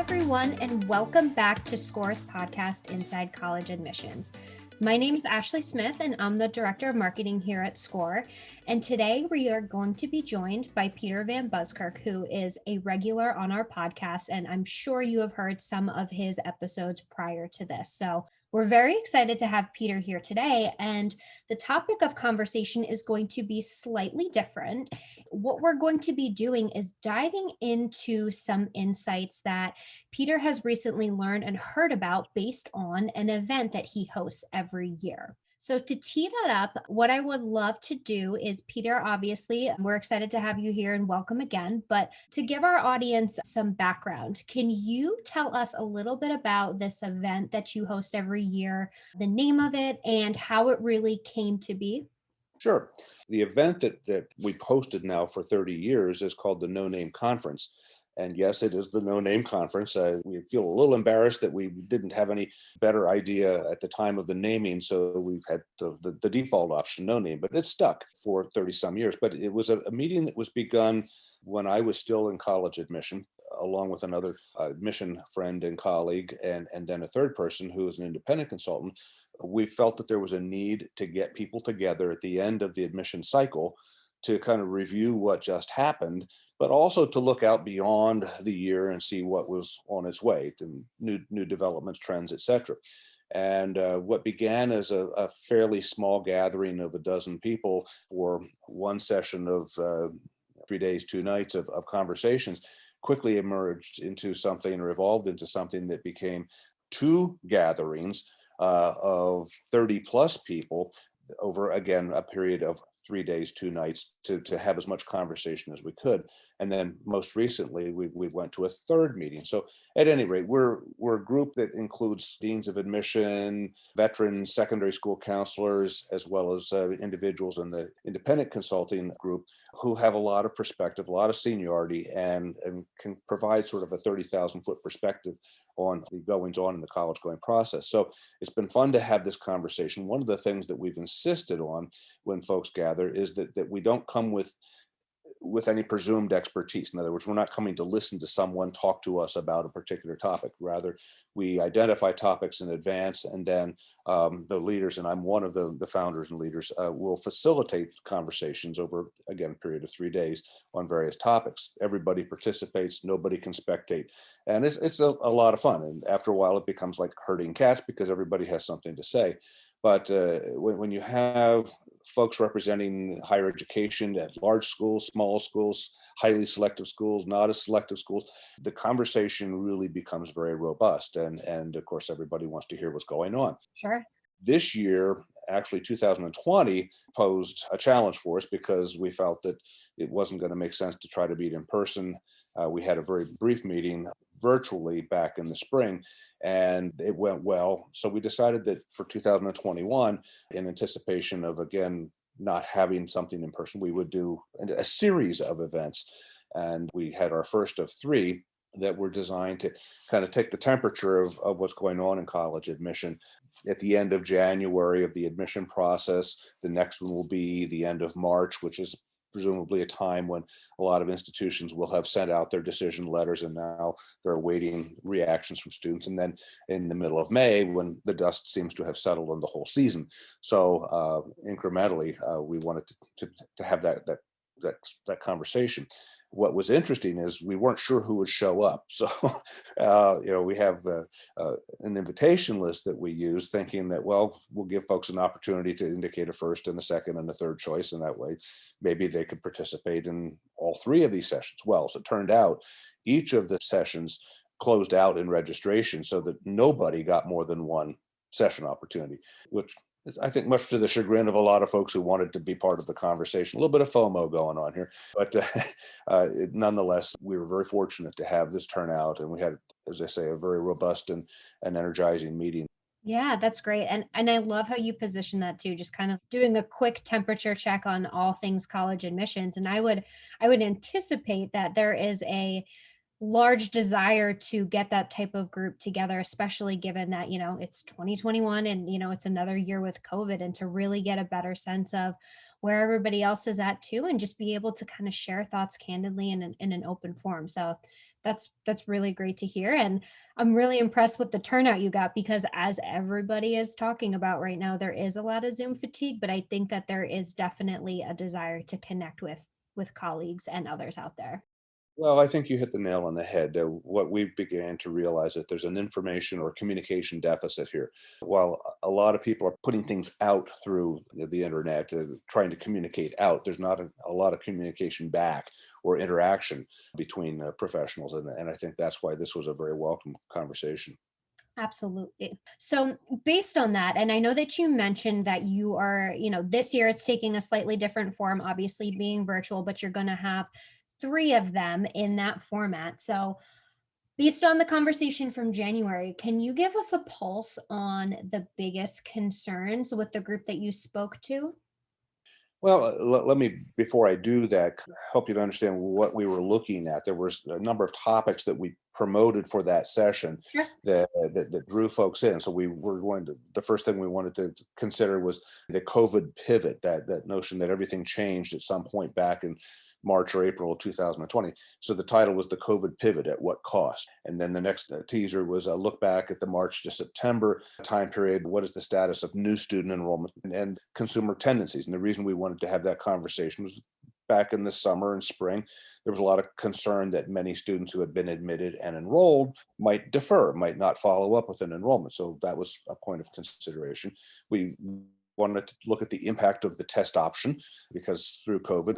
everyone, and welcome back to Scoir's podcast, Inside College Admissions. My name is Ashley Smith, and I'm the Director of Marketing here at Scoir. And today we are going to be joined by Peter Van Buskirk, who is a regular on our podcast, and I'm sure you have heard some of his episodes prior to this. So we're very excited to have Peter here today, and the topic of conversation is going to be slightly different. What we're going to be doing is diving into some insights that Peter has recently learned and heard about based on an event that he hosts every year. So to tee that up, what I would love to do is, Peter, obviously, we're excited to have you here and welcome again, but to give our audience some background, can you tell us a little bit about this event that you host every year, the name of it, and how it really came to be? Sure. The event that we've hosted now for 30 years is called the No Name Conference. And yes, it is the No Name Conference. We feel a little embarrassed that we didn't have any better idea at the time of the naming. So we've had the default option, no name, but it's stuck for 30 some years. But it was a meeting that was begun when I was still in college admission, along with another admission friend and colleague, and then a third person who is an independent consultant. We felt that there was a need to get people together at the end of the admission cycle to kind of review what just happened, but also to look out beyond the year and see what was on its way, to new developments, trends, etc. And what began as a fairly small gathering of a dozen people for one session of 3 days, 2 nights of conversations quickly emerged into something or evolved into something that became two gatherings of 30 plus people over, again, a period of 3 days, 2 nights to have as much conversation as we could. And then most recently, we went to a third meeting. So at any rate, we're a group that includes deans of admission, veterans, secondary school counselors, as well as individuals in the independent consulting group who have a lot of perspective, a lot of seniority, and can provide sort of a 30,000-foot perspective on the goings on in the college going process. So it's been fun to have this conversation. One of the things that we've insisted on when folks gather is that we don't come with any presumed expertise. In other words, we're not coming to listen to someone talk to us about a particular topic. Rather, we identify topics in advance, and then the leaders, and I'm one of the founders and leaders, will facilitate conversations over, again, a period of 3 days on various topics. Everybody participates, nobody can spectate. And it's a lot of fun. And after a while, it becomes like herding cats because everybody has something to say. But when you have folks representing higher education at large schools, small schools, highly selective schools, not as selective schools, the conversation really becomes very robust. And of course, everybody wants to hear what's going on. Sure. This year, actually 2020, posed a challenge for us because we felt that it wasn't going to make sense to try to meet in person. We had a very brief meeting virtually back in the spring, and it went well. So we decided that for 2021, in anticipation of, again, not having something in person, we would do a series of events. And we had our first of three that were designed to kind of take the temperature of what's going on in college admission. At the end of January of the admission process, the next one will be the end of March, which is presumably a time when a lot of institutions will have sent out their decision letters, and now they're awaiting reactions from students. And then in the middle of May, when the dust seems to have settled on the whole season. So incrementally, we wanted to have that conversation. What was interesting is we weren't sure who would show up. So, we have an invitation list that we use, thinking that, well, we'll give folks an opportunity to indicate a first and a second and a third choice. And that way, maybe they could participate in all three of these sessions. Well, as it turned out, each of the sessions closed out in registration so that nobody got more than one session opportunity, which is, I think, much to the chagrin of a lot of folks who wanted to be part of the conversation. A little bit of FOMO going on here, but nonetheless, we were very fortunate to have this turnout, and we had, as I say, a very robust and energizing meeting. Yeah, that's great. And I love how you position that too, just kind of doing a quick temperature check on all things college admissions. And I would anticipate that there is a large desire to get that type of group together, especially given that, it's 2021 and, it's another year with COVID, and to really get a better sense of where everybody else is at too, and just be able to kind of share thoughts candidly in an open forum. So That's really great to hear. And I'm really impressed with the turnout you got because as everybody is talking about right now, there is a lot of Zoom fatigue, but I think that there is definitely a desire to connect with colleagues and others out there. Well, I think you hit the nail on the head. What we began to realize that there's an information or communication deficit here. While a lot of people are putting things out through the internet, trying to communicate out, there's not a lot of communication back or interaction between professionals, and I think that's why this was a very welcome conversation. Absolutely. So, based on that, and I know that you mentioned that you are, this year it's taking a slightly different form, obviously being virtual, but you're going to have three of them in that format. So, based on the conversation from January, can you give us a pulse on the biggest concerns with the group that you spoke to? Well, let me, before I do that, help you to understand what we were looking at. There was a number of topics that we promoted for that session Sure. that drew folks in. So we were going to, the first thing we wanted to consider was the COVID pivot, that notion that everything changed at some point back in March or April of 2020. So the title was The COVID Pivot at What Cost? And then the next teaser was a look back at the March to September time period. What is the status of new student enrollment and consumer tendencies? And the reason we wanted to have that conversation was back in the summer and spring, there was a lot of concern that many students who had been admitted and enrolled might defer, might not follow up with an enrollment. So that was a point of consideration. We wanted to look at the impact of the test option because through COVID,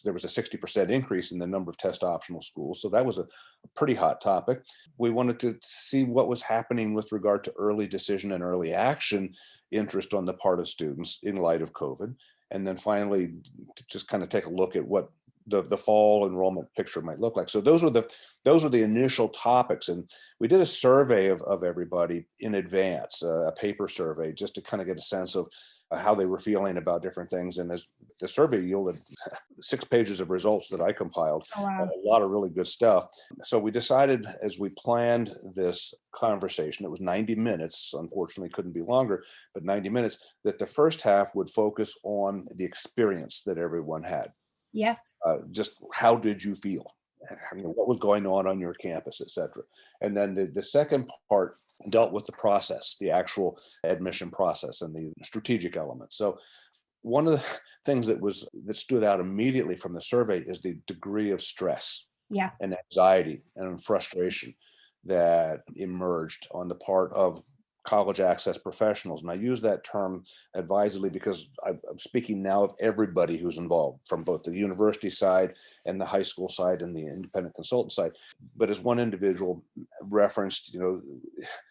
there was a 60% increase in the number of test optional schools. So that was a pretty hot topic. We wanted to see what was happening with regard to early decision and early action interest on the part of students in light of COVID. And then finally, to just kind of take a look at what the fall enrollment picture might look like. So those were the initial topics, and we did a survey of everybody in advance, a paper survey, just to kind of get a sense of how they were feeling about different things. And as the survey yielded 6 pages of results that I compiled, Oh, a wow. lot of really good stuff. So we decided as we planned this conversation, it was 90 minutes, unfortunately couldn't be longer, but 90 minutes, that the first half would focus on the experience that everyone had. Yeah. Just how did you feel? What was going on your campus, et cetera. And then the second part dealt with the process, the actual admission process and the strategic elements. So one of the things that stood out immediately from the survey is the degree of stress Yeah. and anxiety and frustration that emerged on the part of college access professionals. And I use that term advisedly because I'm speaking now of everybody who's involved from both the university side and the high school side and the independent consultant side. But as one individual referenced,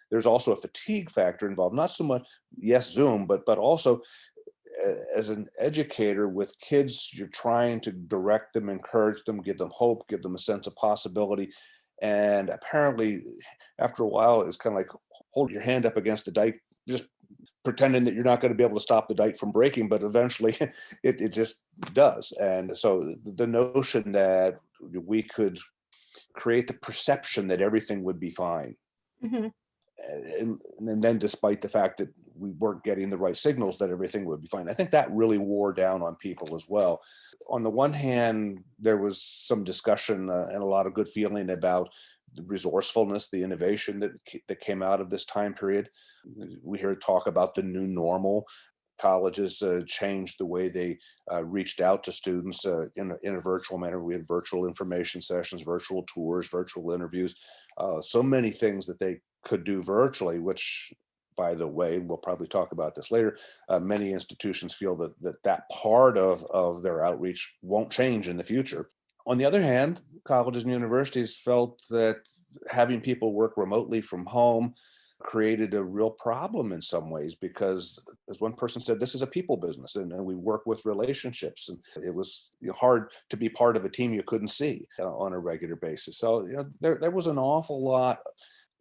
there's also a fatigue factor involved, not so much, yes, Zoom, but also as an educator with kids, you're trying to direct them, encourage them, give them hope, give them a sense of possibility. And apparently, after a while, it's kind of like hold your hand up against the dike, just pretending that you're not going to be able to stop the dike from breaking, but eventually it just does. And so the notion that we could create the perception that everything would be fine Hmm. and then despite the fact that we weren't getting the right signals that everything would be fine, I think that really wore down on people as well. On the one hand, there was some discussion and a lot of good feeling about the resourcefulness, the innovation that came out of this time period. We hear talk about the new normal. Colleges changed the way they reached out to students in a virtual manner. We had virtual information sessions, virtual tours, virtual interviews, so many things that they could do virtually, which, by the way, we'll probably talk about this later. Many institutions feel that part of their outreach won't change in the future. On the other hand, colleges and universities felt that having people work remotely from home created a real problem in some ways because, as one person said, this is a people business and we work with relationships. And it was hard to be part of a team you couldn't see on a regular basis. So there was an awful lot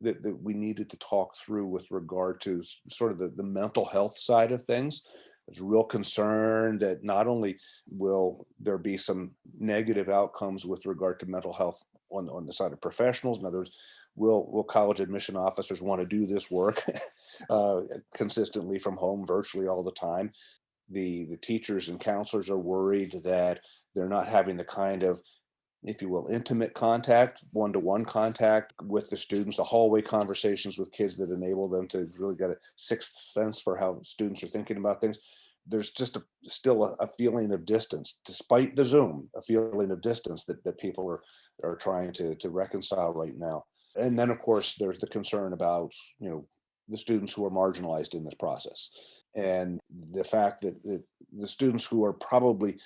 that we needed to talk through with regard to sort of the mental health side of things. There's real concern that not only will there be some negative outcomes with regard to mental health on the side of professionals. In other words, will college admission officers want to do this work uh, consistently from home, virtually all the time? The teachers and counselors are worried that they're not having the kind of if you will, intimate contact, one-to-one contact with the students, the hallway conversations with kids that enable them to really get a sixth sense for how students are thinking about things. There's just still a feeling of distance, despite the Zoom, a feeling of distance that people are trying to reconcile right now. And then, of course, there's the concern about, the students who are marginalized in this process, and the fact that the students who are probably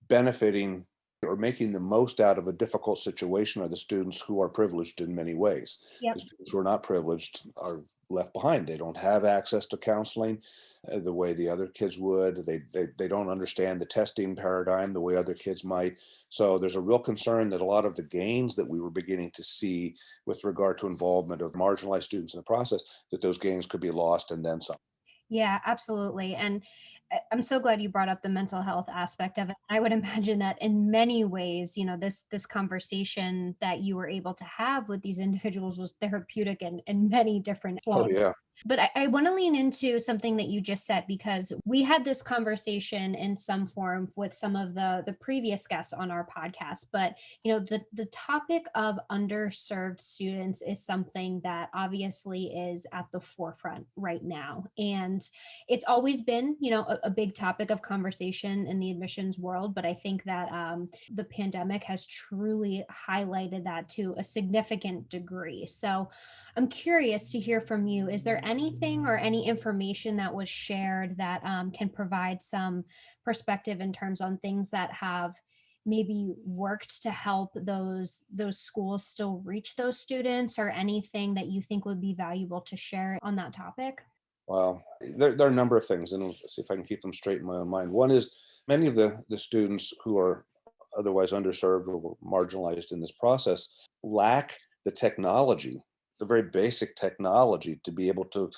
benefiting or making the most out of a difficult situation are the students who are privileged in many ways. The Yep. students who are not privileged are left behind. They don't have access to counseling the way the other kids would. They don't understand the testing paradigm the way other kids might. So there's a real concern that a lot of the gains that we were beginning to see with regard to involvement of marginalized students in the process, that those gains could be lost and then some. Yeah, absolutely. And I'm so glad you brought up the mental health aspect of it. I would imagine that in many ways, this conversation that you were able to have with these individuals was therapeutic in many different Oh forms. yeah. But I want to lean into something that you just said, because we had this conversation in some form with some of the previous guests on our podcast. But the topic of underserved students is something that obviously is at the forefront right now, and it's always been a big topic of conversation in the admissions world. But I think that the pandemic has truly highlighted that to a significant degree. So I'm curious to hear from you. Is there anything or any information that was shared that can provide some perspective in terms on things that have maybe worked to help those schools still reach those students, or anything that you think would be valuable to share on that topic? Well, there are a number of things, and let's see if I can keep them straight in my own mind. One is many of the students who are otherwise underserved or marginalized in this process lack the technology, the very basic technology to be able to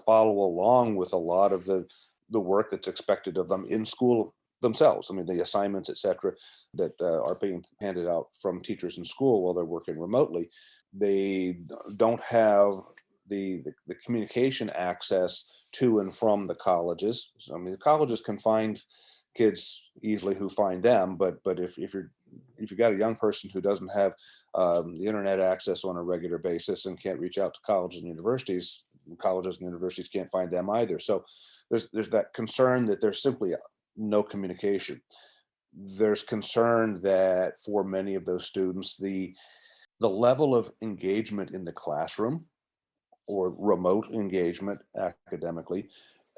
follow along with a lot of the work that's expected of them in school themselves. I mean, the assignments, et cetera, that are being handed out from teachers in school while they're working remotely. They don't have the communication access to and from the colleges. So, I mean, the colleges can find kids easily who find them, but if you've got a young person who doesn't have the internet access on a regular basis and can't reach out to colleges and universities can't find them either. So there's that concern that there's simply no communication. There's concern that for many of those students, the level of engagement in the classroom or remote engagement academically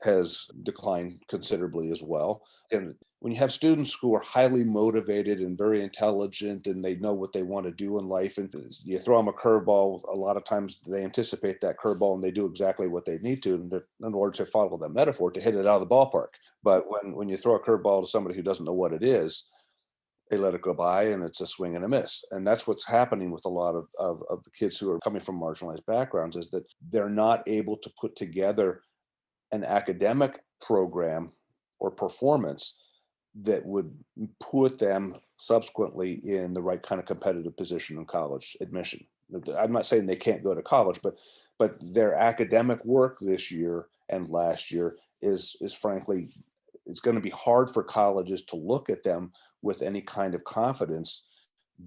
has declined considerably as well. And when you have students who are highly motivated and very intelligent and they know what they want to do in life, and you throw them a curveball, a lot of times they anticipate that curveball and they do exactly what they need to in order to follow the metaphor to hit it out of the ballpark. But when you throw a curveball to somebody who doesn't know what it is, they let it go by and it's a swing and a miss. And that's what's happening with a lot of the kids who are coming from marginalized backgrounds, is that they're not able to put together an academic program or performance that would put them subsequently in the right kind of competitive position in college admission. I'm not saying they can't go to college, but their academic work this year and last year is frankly, it's going to be hard for colleges to look at them with any kind of confidence,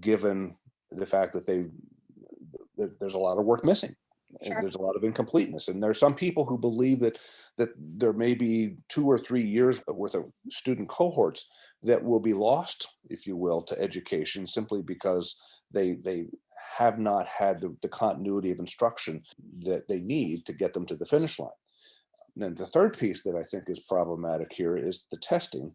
given the fact that there's a lot of work missing. And Sure. there's a lot of incompleteness, and there are some people who believe that there may be 2 or 3 years worth of student cohorts that will be lost, if you will, to education simply because they have not had the continuity of instruction that they need to get them to the finish line. And then the third piece that I think is problematic here is the testing.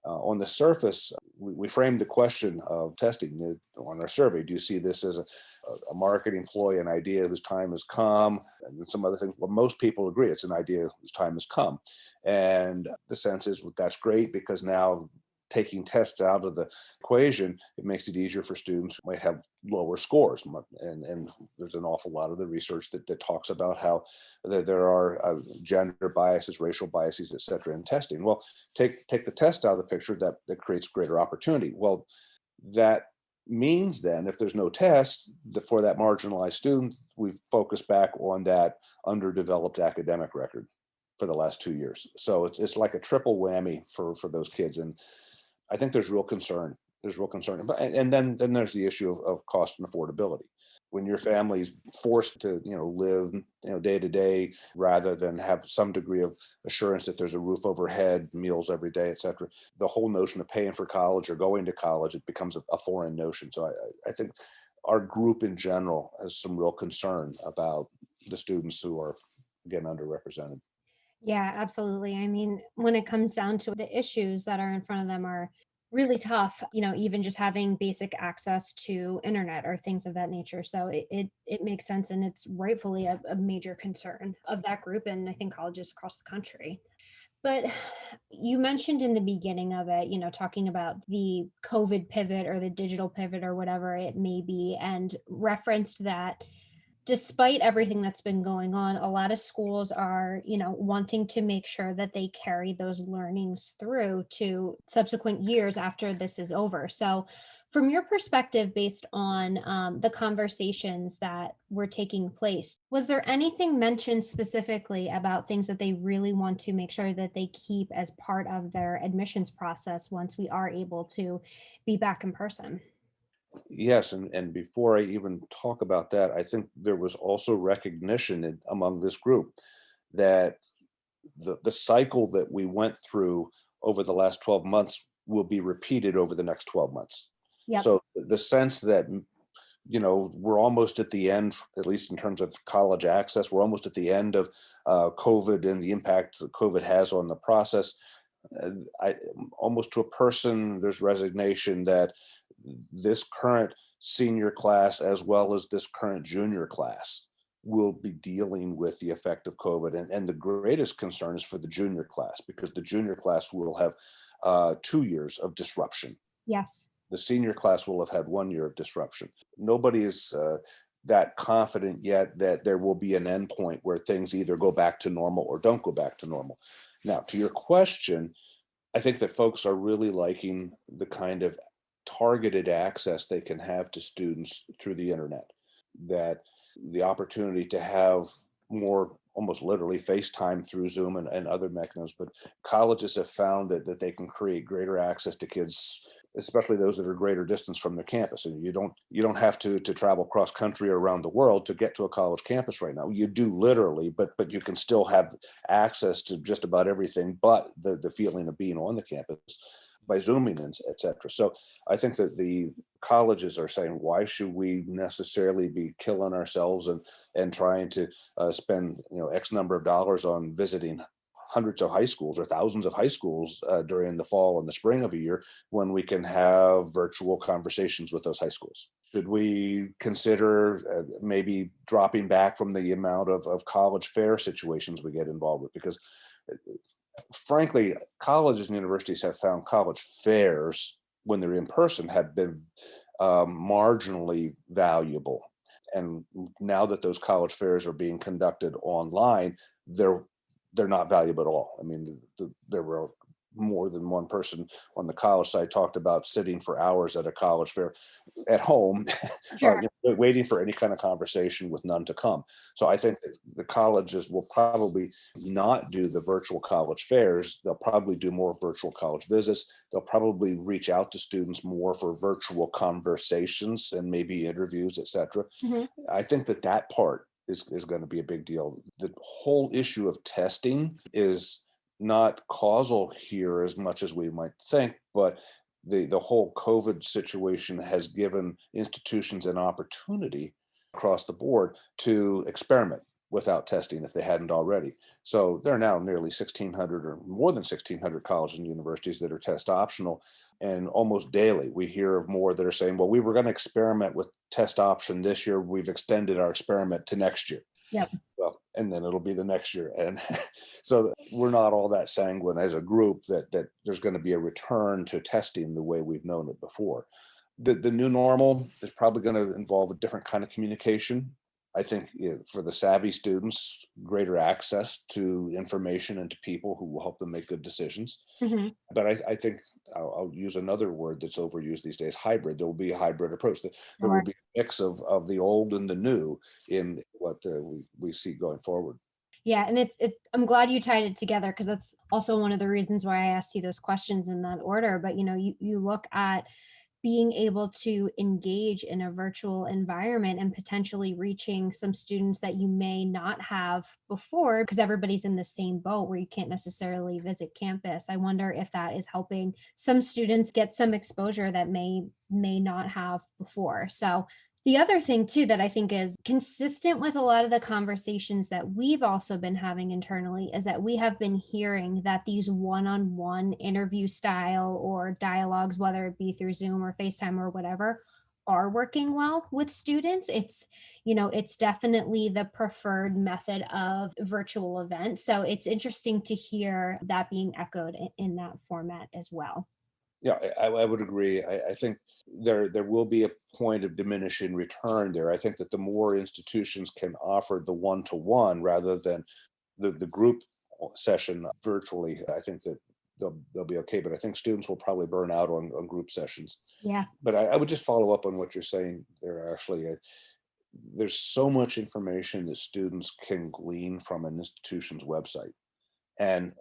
On the surface, we framed the question of testing on our survey. Do you see this as a marketing ploy, an idea whose time has come, and some other things? Well, most people agree it's an idea whose time has come. And the sense is, well, that's great, because now taking tests out of the equation, it makes it easier for students who might have lower scores. And there's an awful lot of the research that talks about how there are gender biases, racial biases, et cetera, in testing. Well, take the test out of the picture, that creates greater opportunity. Well, that means then if there's no test for that marginalized student, we focus back on that underdeveloped academic record for the last 2 years. So it's like a triple whammy for those kids. And I think there's real concern There's real concern. And then there's the issue of cost and affordability. When your family's forced to, live, day to day, rather than have some degree of assurance that there's a roof overhead, meals every day, et cetera, the whole notion of paying for college or going to college, it becomes a foreign notion. So I think our group in general has some real concern about the students who are, again, underrepresented. Yeah, absolutely. I mean, when it comes down to the issues that are in front of them are really tough, even just having basic access to internet or things of that nature. So it makes sense, and it's rightfully a major concern of that group, and I think colleges across the country. But you mentioned in the beginning of it, talking about the COVID pivot or the digital pivot or whatever it may be, and referenced that despite everything that's been going on, a lot of schools are, wanting to make sure that they carry those learnings through to subsequent years after this is over. So, from your perspective, based on the conversations that were taking place, was there anything mentioned specifically about things that they really want to make sure that they keep as part of their admissions process once we are able to be back in person? Yes, and before I even talk about that, I think there was also recognition among this group that the cycle that we went through over the last 12 months will be repeated over the next 12 months. Yep. So the sense that, we're almost at the end, at least in terms of college access, we're almost at the end of COVID and the impact that COVID has on the process. I almost to a person, there's resignation that this current senior class, as well as this current junior class, will be dealing with the effect of COVID. And the greatest concern is for the junior class, because the junior class will have 2 years of disruption. Yes. The senior class will have had 1 year of disruption. Nobody is that confident yet that there will be an endpoint where things either go back to normal or don't go back to normal. Now, to your question, I think that folks are really liking the kind of targeted access they can have to students through the internet, that the opportunity to have more, almost literally, FaceTime through Zoom and other mechanisms. But colleges have found that they can create greater access to kids, especially those that are greater distance from their campus. And you don't have to travel cross country or around the world to get to a college campus right now. You do literally, but you can still have access to just about everything but the feeling of being on the campus by Zooming and et cetera. So I think that the colleges are saying, why should we necessarily be killing ourselves and trying to spend X number of dollars on visiting hundreds of high schools or thousands of high schools during the fall and the spring of a year, when we can have virtual conversations with those high schools? Should we consider maybe dropping back from the amount of college fair situations we get involved with? Because frankly, colleges and universities have found college fairs, when they're in person, have been marginally valuable. And now that those college fairs are being conducted online, they're not valuable at all. I mean, there were more than one person on the college side talked about sitting for hours at a college fair at home, Sure. waiting for any kind of conversation with none to come. So I think that the colleges will probably not do the virtual college fairs. They'll probably do more virtual college visits. They'll probably reach out to students more for virtual conversations and maybe interviews, et cetera. Mhm. I think that part is going to be a big deal. The whole issue of testing is not causal here as much as we might think, but the whole COVID situation has given institutions an opportunity across the board to experiment without testing if they hadn't already. So there are now nearly 1,600 or more than 1,600 colleges and universities that are test optional. And almost daily, we hear of more that are saying, well, we were going to experiment with test option this year. We've extended our experiment to next year. Yep. Well, and then it'll be the next year. And so we're not all that sanguine as a group that there's going to be a return to testing the way we've known it before. The new normal is probably going to involve a different kind of communication. I think for the savvy students, greater access to information and to people who will help them make good decisions. Mhm. But I think I'll use another word that's overused these days: hybrid. There will be a hybrid approach. There will Sure. be a mix of the old and the new in what we see going forward. Yeah, and I'm glad you tied it together, because that's also one of the reasons why I asked you those questions in that order. But you look at being able to engage in a virtual environment and potentially reaching some students that you may not have before because everybody's in the same boat where you can't necessarily visit campus. I wonder if that is helping some students get some exposure that may not have before. So the other thing too that I think is consistent with a lot of the conversations that we've also been having internally is that we have been hearing that these one-on-one interview style or dialogues, whether it be through Zoom or FaceTime or whatever, are working well with students. It's definitely the preferred method of virtual event. So it's interesting to hear that being echoed in that format as well. Yeah, I would agree. I think there will be a point of diminishing return there. I think that the more institutions can offer the one-to-one rather than the group session virtually, I think that they'll be okay. But I think students will probably burn out on group sessions. Yeah. But I would just follow up on what you're saying there, Ashley. There's so much information that students can glean from an institution's website and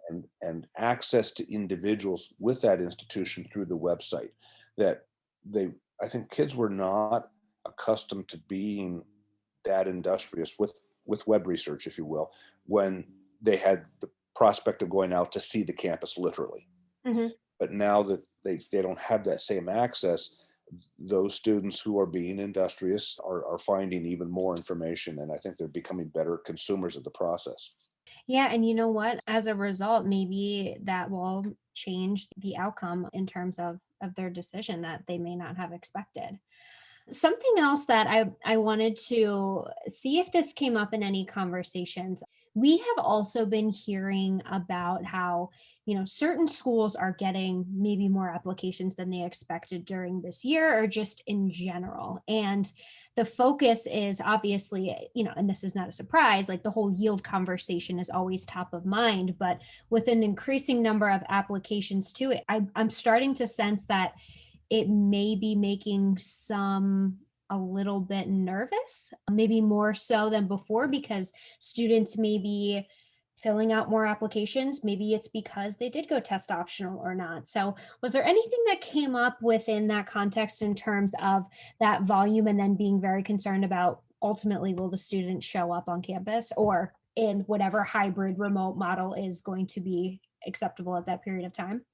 access to individuals with that institution through the website that they I think kids were not accustomed to being that industrious with web research, if you will, when they had the prospect of going out to see the campus literally. Mhm. But now that they don't have that same access, those students who are being industrious are finding even more information, and I think they're becoming better consumers of the process. Yeah, and you know what? As a result, maybe that will change the outcome in terms of their decision that they may not have expected. Something else that I wanted to see if this came up in any conversations. We have also been hearing about how, certain schools are getting maybe more applications than they expected during this year or just in general. And the focus is obviously, and this is not a surprise, like the whole yield conversation is always top of mind, but with an increasing number of applications to it, I'm starting to sense that it may be making some a little bit nervous, maybe more so than before because students may be filling out more applications. Maybe it's because they did go test optional or not. So, was there anything that came up within that context in terms of that volume and then being very concerned about ultimately will the student show up on campus or in whatever hybrid remote model is going to be acceptable at that period of time?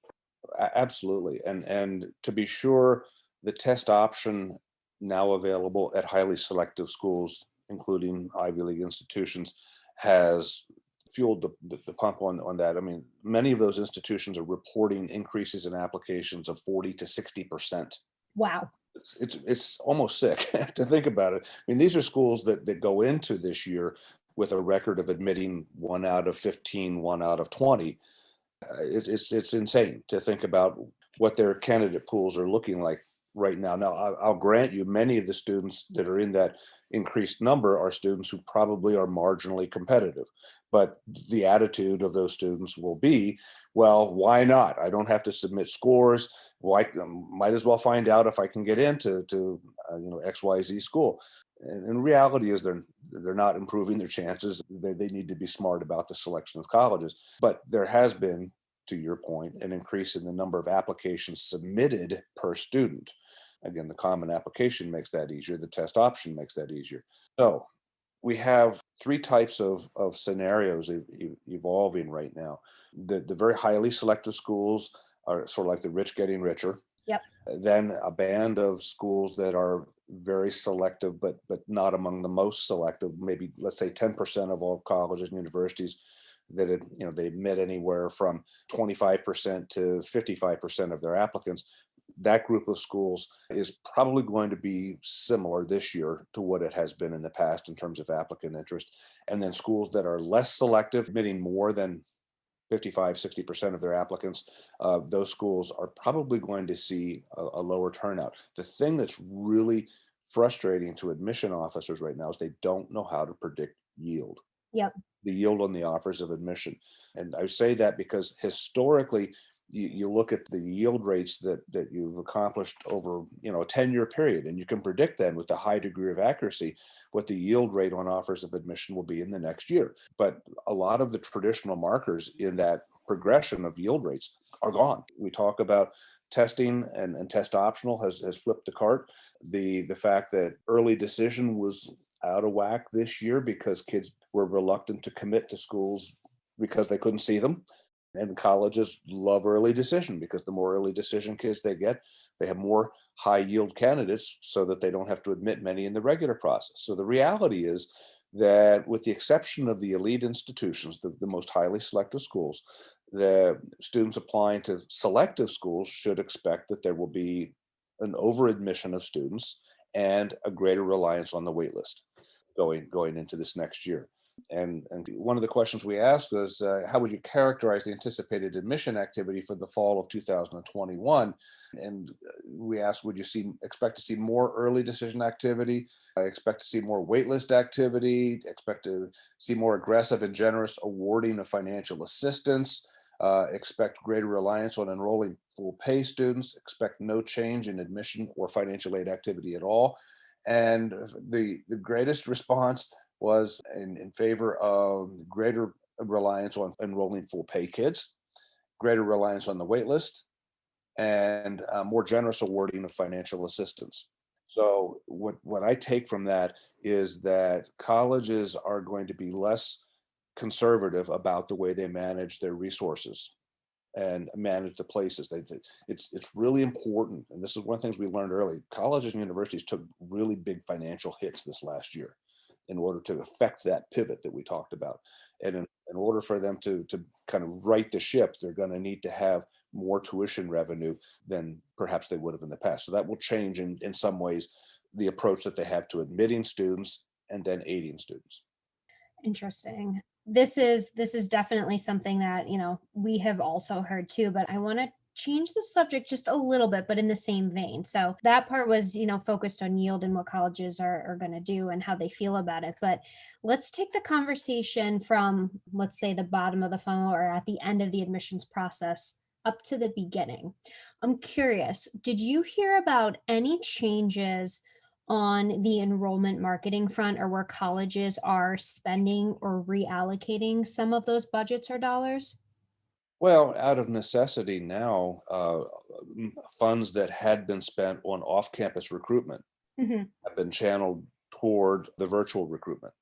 Absolutely. And to be sure, the test option now available at highly selective schools, including Ivy League institutions, has fueled the pump on that. I mean, many of those institutions are reporting increases in applications of 40 to 60%. Wow. It's almost sick to think about it. I mean, these are schools that go into this year with a record of admitting 1 out of 15, 1 out of 20. It's insane to think about what their candidate pools are looking like right now. Now, I'll grant you, many of the students that are in that increased number are students who probably are marginally competitive. But the attitude of those students will be, well, why not? I don't have to submit scores. Why might as well find out if I can get into XYZ school. And reality is they're not improving their chances. They need to be smart about the selection of colleges. But there has been, to your point, an increase in the number of applications submitted per student. Again, the common application makes that easier. The test option makes that easier. So we have three types of scenarios evolving right now. The very highly selective schools are sort of like the rich getting richer. Yep. Then a band of schools that are very selective, but not among the most selective. Maybe let's say 10% of all colleges and universities that they admit anywhere from 25% to 55% of their applicants. That group of schools is probably going to be similar this year to what it has been in the past in terms of applicant interest. And then schools that are less selective, admitting more than 55, 60% of their applicants, those schools are probably going to see a lower turnout. The thing that's really frustrating to admission officers right now is they don't know how to predict yield, Yep. the yield on the offers of admission. And I say that because historically, you look at the yield rates that you've accomplished over a 10-year period, and you can predict then with a high degree of accuracy what the yield rate on offers of admission will be in the next year. But a lot of the traditional markers in that progression of yield rates are gone. We talk about testing and test optional has flipped the cart. The fact that early decision was out of whack this year because kids were reluctant to commit to schools because they couldn't see them. And colleges love early decision because the more early decision kids they get, they have more high yield candidates so that they don't have to admit many in the regular process. So the reality is that with the exception of the elite institutions, the most highly selective schools, the students applying to selective schools should expect that there will be an overadmission of students and a greater reliance on the wait list going into this next year. And one of the questions we asked was, how would you characterize the anticipated admission activity for the fall of 2021? And we asked, would you expect to see more early decision activity? Expect to see more waitlist activity? Expect to see more aggressive and generous awarding of financial assistance? Expect greater reliance on enrolling full pay students? Expect no change in admission or financial aid activity at all? And the greatest response was in favor of greater reliance on enrolling full pay kids, greater reliance on the wait list, and more generous awarding of financial assistance. So what I take from that is that colleges are going to be less conservative about the way they manage their resources and manage the places. It's really important, and this is one of the things we learned early. Colleges and universities took really big financial hits this last year in order to affect that pivot that we talked about. And in order for them to kind of right the ship, they're going to need to have more tuition revenue than perhaps they would have in the past. So that will change in some ways the approach that they have to admitting students and then aiding students. Interesting. This is definitely something that, we have also heard too, but I want to change the subject just a little bit, but in the same vein. So that part was, focused on yield and what colleges are going to do and how they feel about it. But let's take the conversation from, let's say, the bottom of the funnel or at the end of the admissions process up to the beginning. I'm curious, did you hear about any changes on the enrollment marketing front or where colleges are spending or reallocating some of those budgets or dollars? Well, out of necessity now, funds that had been spent on off-campus recruitment Mhm. have been channeled toward the virtual recruitment.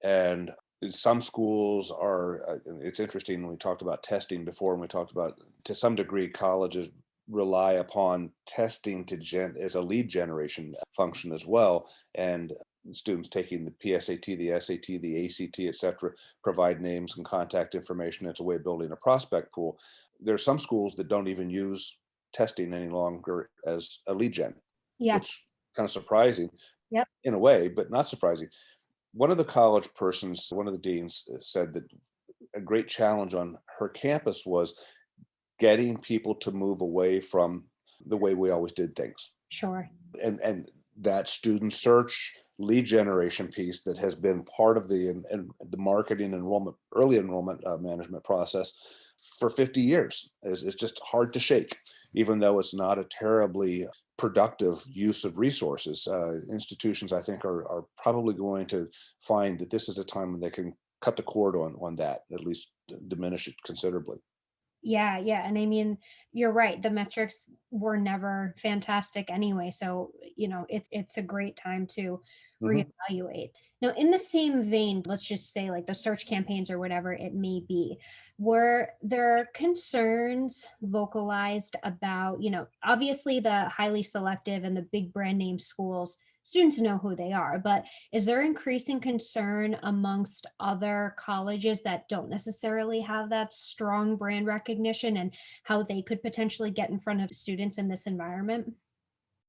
And some schools are, it's interesting, when we talked about testing before, and we talked about, to some degree, colleges rely upon testing as a lead generation function as well. And students taking the PSAT, the SAT, the ACT, et cetera, provide names and contact information. It's a way of building a prospect pool. There are some schools that don't even use testing any longer as a lead gen, Yeah. which kind of surprising Yep. in a way, but not surprising. One of the college persons, one of the deans, said that a great challenge on her campus was getting people to move away from the way we always did things. Sure. And that student search lead generation piece that has been part of the marketing enrollment, early enrollment management process for 50 years is just hard to shake, even though it's not a terribly productive use of resources. Institutions, I think, are probably going to find that this is a time when they can cut the cord on that, at least diminish it considerably. Yeah, yeah. And I mean, you're right. The metrics were never fantastic anyway. So, it's a great time to Mhm. reevaluate. Now, in the same vein, let's just say like the search campaigns or whatever it may be, were there concerns vocalized about, obviously the highly selective and the big brand name schools, students know who they are, but is there increasing concern amongst other colleges that don't necessarily have that strong brand recognition and how they could potentially get in front of students in this environment?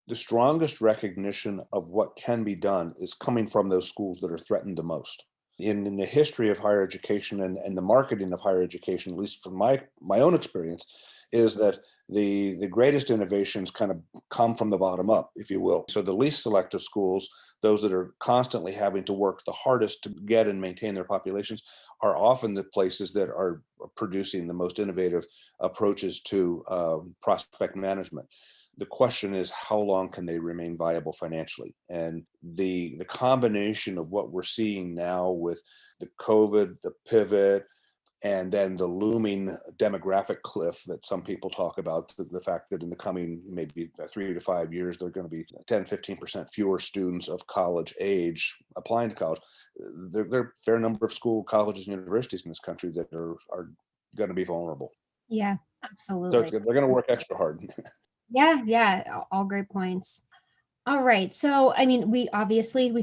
The strongest recognition of what can be done is coming from those schools that are threatened the most. In the history of higher education and the marketing of higher education, at least from my own experience, is that the greatest innovations kind of come from the bottom up, if you will. So the least selective schools, those that are constantly having to work the hardest to get and maintain their populations, are often the places that are producing the most innovative approaches to prospect management. The question is, how long can they remain viable financially? And the combination of what we're seeing now with the COVID, the pivot, and then the looming demographic cliff that some people talk about, the fact that in the coming maybe 3 to 5 years, there are going to be 10-15% fewer students of college age applying to college. There are a fair number of colleges, and universities in this country that are going to be vulnerable. Yeah, So absolutely. they're going to work extra hard. Yeah, all great points. All right. So, I mean, we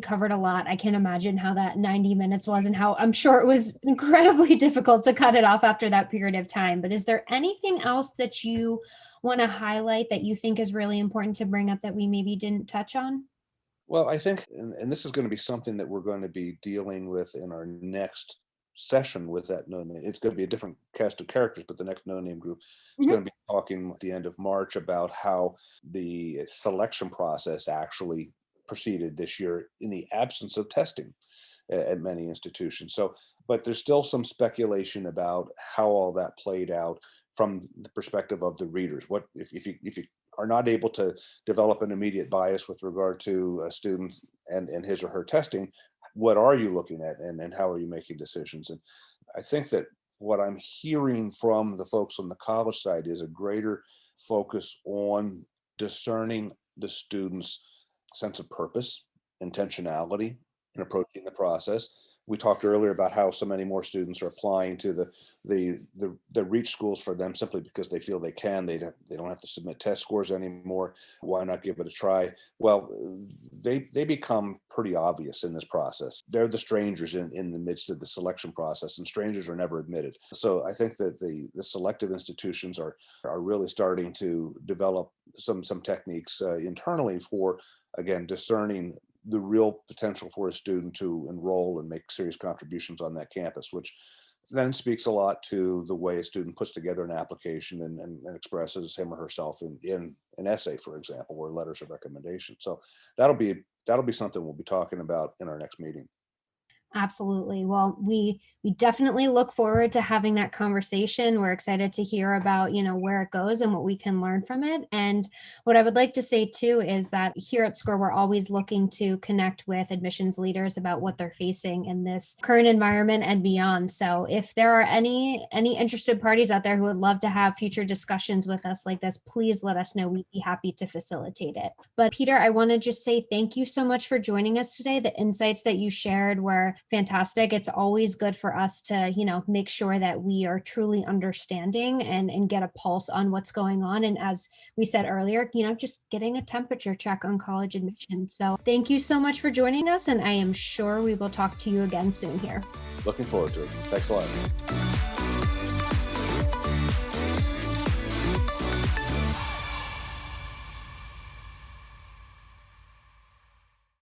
covered a lot. I can't imagine how that 90 minutes was and how I'm sure it was incredibly difficult to cut it off after that period of time. But is there anything else that you want to highlight that you think is really important to bring up that we maybe didn't touch on? Well, I think, and this is going to be something that we're going to be dealing with in our next session with that no name. It's going to be a different cast of characters, but the next no name group is Mhm. going to be talking at the end of March about how the selection process actually proceeded this year in the absence of testing at many institutions. So, but there's still some speculation about how all that played out from the perspective of the readers. What if you are not able to develop an immediate bias with regard to a student and his or her testing, what are you looking at, and how are you making decisions? And I think that what I'm hearing from the folks on the college side is a greater focus on discerning the students' sense of purpose, intentionality in approaching the process. We talked earlier about how so many more students are applying to the reach schools for them simply because they feel they can. They don't have to submit test scores anymore. Why not give it a try? Well, they become pretty obvious in this process. They're the strangers in the midst of the selection process, and strangers are never admitted. So I think that the selective institutions are really starting to develop some techniques internally for, again, discerning the real potential for a student to enroll and make serious contributions on that campus, which then speaks a lot to the way a student puts together an application and expresses him or herself in an essay, for example, or letters of recommendation. So that'll be something we'll be talking about in our next meeting. Absolutely. Well, we definitely look forward to having that conversation. We're excited to hear about, where it goes and what we can learn from it. And what I would like to say too is that here at SCORE, we're always looking to connect with admissions leaders about what they're facing in this current environment and beyond. So if there are any interested parties out there who would love to have future discussions with us like this, please let us know. We'd be happy to facilitate it. But Peter, I want to just say thank you so much for joining us today. The insights that you shared were fantastic. It's always good for us to, make sure that we are truly understanding and get a pulse on what's going on. And as we said earlier, just getting a temperature check on college admission. So thank you so much for joining us. And I am sure we will talk to you again soon here. Looking forward to it. Thanks a lot.